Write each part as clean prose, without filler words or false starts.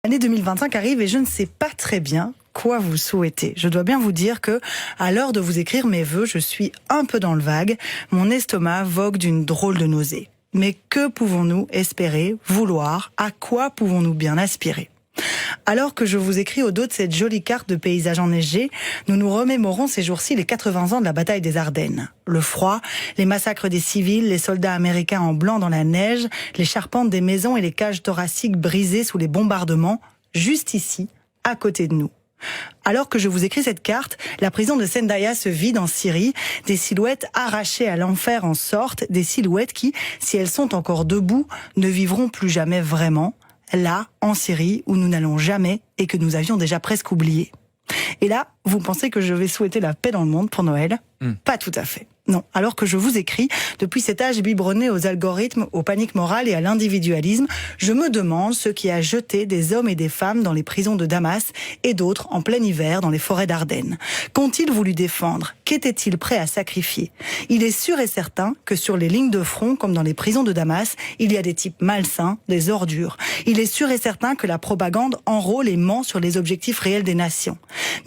L'année 2025 arrive et je ne sais pas très bien quoi vous souhaiter. Je dois bien vous dire que, à l'heure de vous écrire mes vœux, je suis un peu dans le vague. Mon estomac vogue d'une drôle de nausée. Mais que pouvons-nous espérer, vouloir? À quoi pouvons-nous bien aspirer? Alors que je vous écris au dos de cette jolie carte de paysage enneigé, nous nous remémorons ces jours-ci les 80 ans de la bataille des Ardennes. Le froid, les massacres des civils, les soldats américains en blanc dans la neige, les charpentes des maisons et les cages thoraciques brisées sous les bombardements, juste ici, à côté de nous. Alors que je vous écris cette carte, la prison de Sendaya se vide en Syrie. Des silhouettes arrachées à l'enfer en sortent, des silhouettes qui, si elles sont encore debout, ne vivront plus jamais vraiment. Là, en Syrie, où nous n'allons jamais et que nous avions déjà presque oublié. Et là, vous pensez que je vais souhaiter la paix dans le monde pour Noël? Pas tout à fait. Non, alors que je vous écris, depuis cet âge biberonné aux algorithmes, aux paniques morales et à l'individualisme, je me demande ce qui a jeté des hommes et des femmes dans les prisons de Damas et d'autres en plein hiver dans les forêts d'Ardennes. Qu'ont-ils voulu défendre? Qu'étaient-ils prêts à sacrifier? Il est sûr et certain que sur les lignes de front, comme dans les prisons de Damas, il y a des types malsains, des ordures. Il est sûr et certain que la propagande enrôle et ment sur les objectifs réels des nations.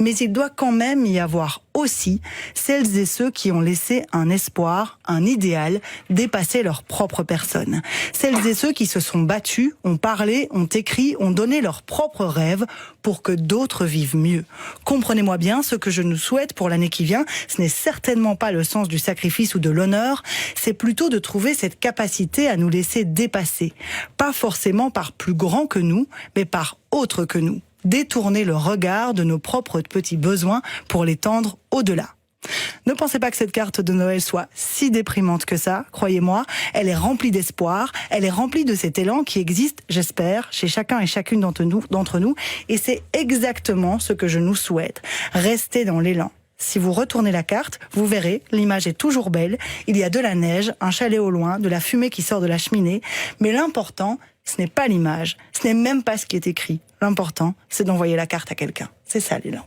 Mais il doit quand même y avoir aussi celles et ceux qui ont laissé un espoir, un idéal, dépasser leur propre personne. Celles et ceux qui se sont battus, ont parlé, ont écrit, ont donné leurs propres rêves pour que d'autres vivent mieux. Comprenez-moi bien, ce que je nous souhaite pour l'année qui vient, ce n'est certainement pas le sens du sacrifice ou de l'honneur, c'est plutôt de trouver cette capacité à nous laisser dépasser. Pas forcément par plus grand que nous, mais par autre que nous. Détourner le regard de nos propres petits besoins pour les tendre au-delà. Ne pensez pas que cette carte de Noël soit si déprimante que ça, croyez-moi, elle est remplie d'espoir, elle est remplie de cet élan qui existe, j'espère, chez chacun et chacune d'entre nous, et c'est exactement ce que je nous souhaite, rester dans l'élan. Si vous retournez la carte, vous verrez, l'image est toujours belle, il y a de la neige, un chalet au loin, de la fumée qui sort de la cheminée, mais l'important, ce n'est pas l'image, ce n'est même pas ce qui est écrit. L'important, c'est d'envoyer la carte à quelqu'un. C'est ça l'élan.